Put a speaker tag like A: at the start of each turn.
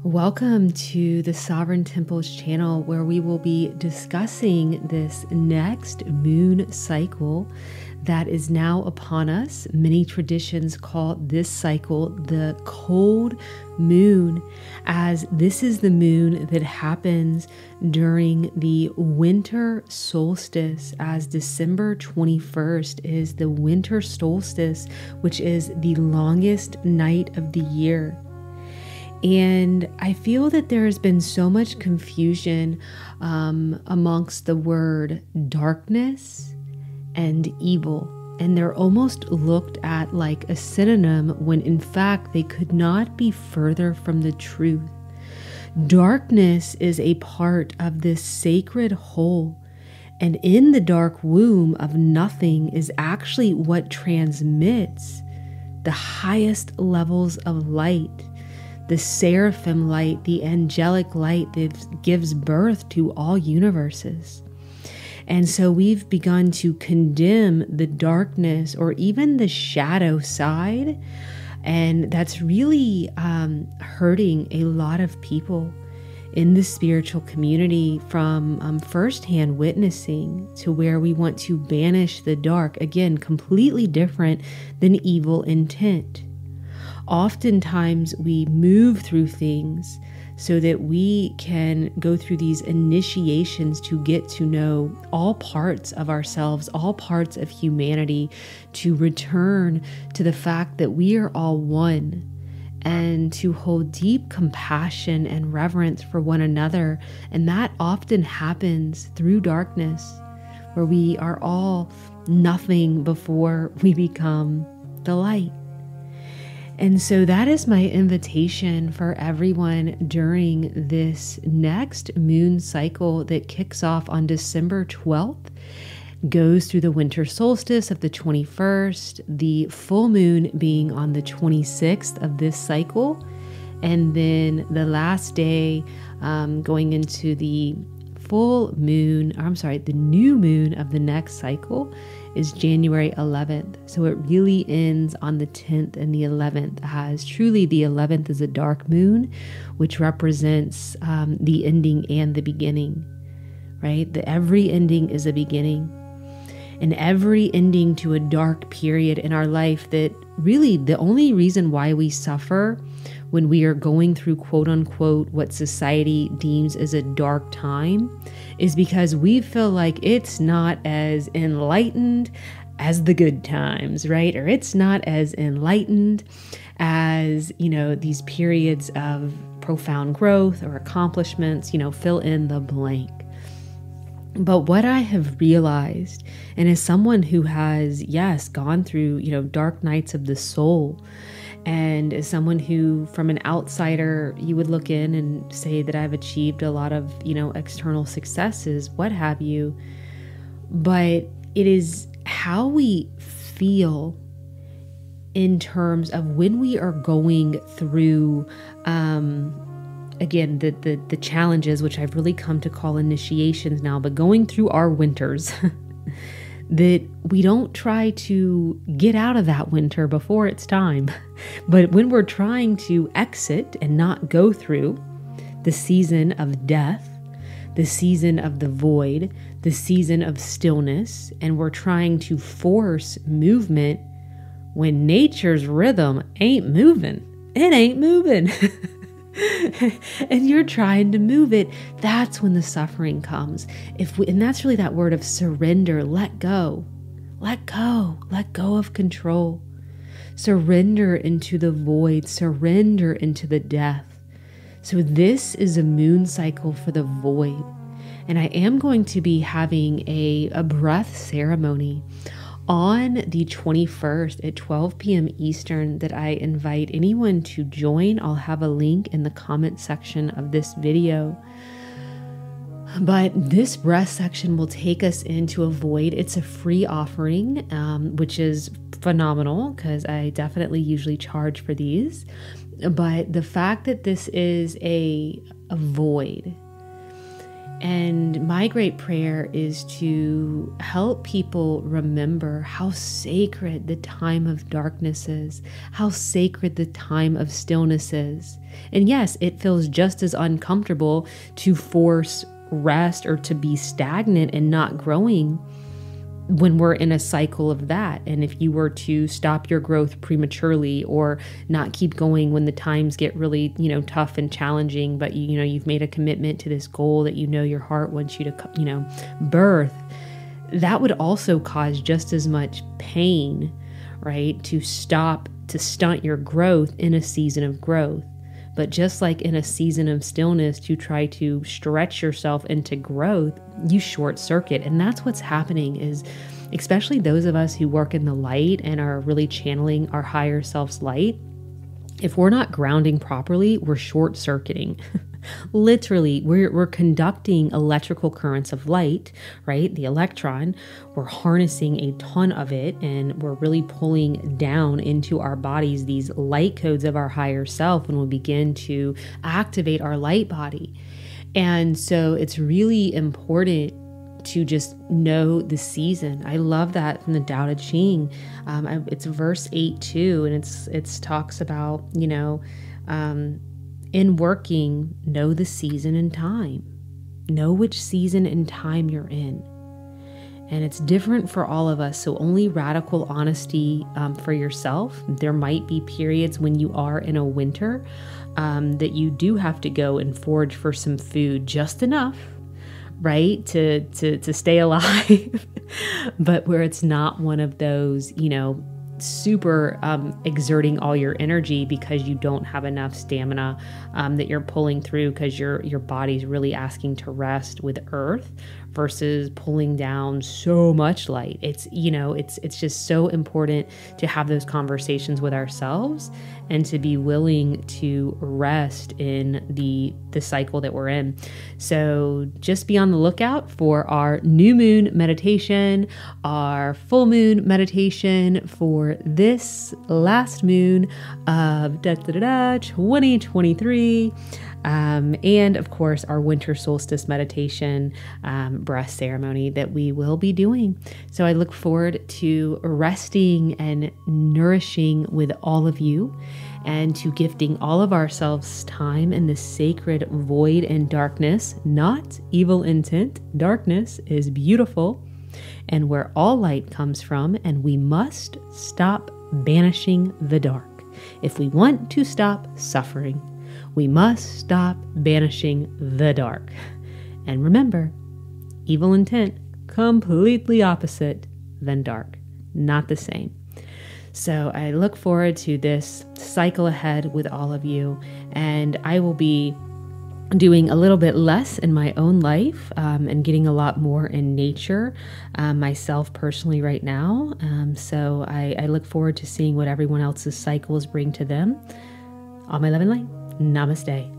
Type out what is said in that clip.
A: Welcome to the Sovereign Temples channel, where we will be discussing this next moon cycle that is now upon us. Many traditions call this cycle the cold moon, as this is the moon that happens during the winter solstice, as December 21st is the winter solstice, which is the longest night of the year. And I feel that there has been so much confusion amongst the word darkness and evil. And they're almost looked at like a synonym when in fact they could not be further from the truth. Darkness is a part of this sacred whole. And in the dark womb of nothing is actually what transmits the highest levels of light. The seraphim light, the angelic light that gives birth to all universes. And so we've begun to condemn the darkness or even the shadow side. And that's really hurting a lot of people in the spiritual community from firsthand witnessing to where we want to banish the dark. Again, completely different than evil intent. Oftentimes we move through things so that we can go through these initiations to get to know all parts of ourselves, all parts of humanity, to return to the fact that we are all one, and to hold deep compassion and reverence for one another. And that often happens through darkness, where we are all nothing before we become the light. And so that is my invitation for everyone during this next moon cycle that kicks off on December 12th, goes through the winter solstice of the 21st, the full moon being on the 26th of this cycle, and then the last day going into the the new moon of the next cycle is January 11th. So it really ends on the 10th and the 11th, as truly the 11th is a dark moon, which represents the ending and the beginning, right? Every ending is a beginning. And every ending to a dark period in our life, that really the only reason why we suffer when we are going through quote unquote what society deems as a dark time is because we feel like it's not as enlightened as the good times, right? Or it's not as enlightened as, these periods of profound growth or accomplishments, fill in the blank. But what I have realized, and as someone who has, gone through, dark nights of the soul, and as someone who, from an outsider, you would look in and say that I've achieved a lot of, external successes, what have you. But it is how we feel in terms of when we are going through, again, the challenges, which I've really come to call initiations now, but going through our winters, that we don't try to get out of that winter before it's time. But when we're trying to exit and not go through the season of death, the season of the void, the season of stillness, and we're trying to force movement when nature's rhythm ain't moving, it ain't moving. And you're trying to move it, that's when the suffering comes. And that's really that word of surrender. Let go of control. Surrender into the void, surrender into the death. So this is a moon cycle for the void. And I am going to be having a breath ceremony on the 21st at 12 p.m. Eastern that I invite anyone to join. I'll have a link in the comment section of this video. But this breath section will take us into a void. It's a free offering, which is phenomenal because I definitely usually charge for these. But the fact that this is a void, And my great prayer is to help people remember how sacred the time of darkness is, how sacred the time of stillness is. And yes, it feels just as uncomfortable to force rest or to be stagnant and not growing when we're in a cycle of that. And if you were to stop your growth prematurely or not keep going when the times get really, tough and challenging, but you've made a commitment to this goal that your heart wants you to, birth, that would also cause just as much pain, right? To stunt your growth in a season of growth. But just like in a season of stillness, to try to stretch yourself into growth, you short circuit. And that's what's happening is, especially those of us who work in the light and are really channeling our higher self's light, if we're not grounding properly, we're short circuiting. Literally, we're conducting electrical currents of light, right? The electron, we're harnessing a ton of it, and we're really pulling down into our bodies these light codes of our higher self when we begin to activate our light body. And so it's really important to just know the season. I love that from the Tao Te Ching. It's verse 8 too, and it's talks about, in working, know the season and time. Know which season and time you're in. And it's different for all of us. So only radical honesty for yourself. There might be periods when you are in a winter that you do have to go and forage for some food, just enough, right, to stay alive. But where it's not one of those, super exerting all your energy because you don't have enough stamina that you're pulling through because your body's really asking to rest with earth versus pulling down so much light. It's just so important to have those conversations with ourselves and to be willing to rest in the cycle that we're in. So just be on the lookout for our new moon meditation, our full moon meditation for this last moon of 2023. And of course, our winter solstice meditation, breath ceremony that we will be doing. So I look forward to resting and nourishing with all of you and to gifting all of ourselves time in the sacred void and darkness, not evil intent. Darkness is beautiful and where all light comes from, and we must stop banishing the dark. If we want to stop suffering, we must stop banishing the dark. And remember, evil intent, completely opposite than dark, not the same. So I look forward to this cycle ahead with all of you, and I will be doing a little bit less in my own life and getting a lot more in nature myself personally right now. So I look forward to seeing what everyone else's cycles bring to them. All my love and light. Namaste.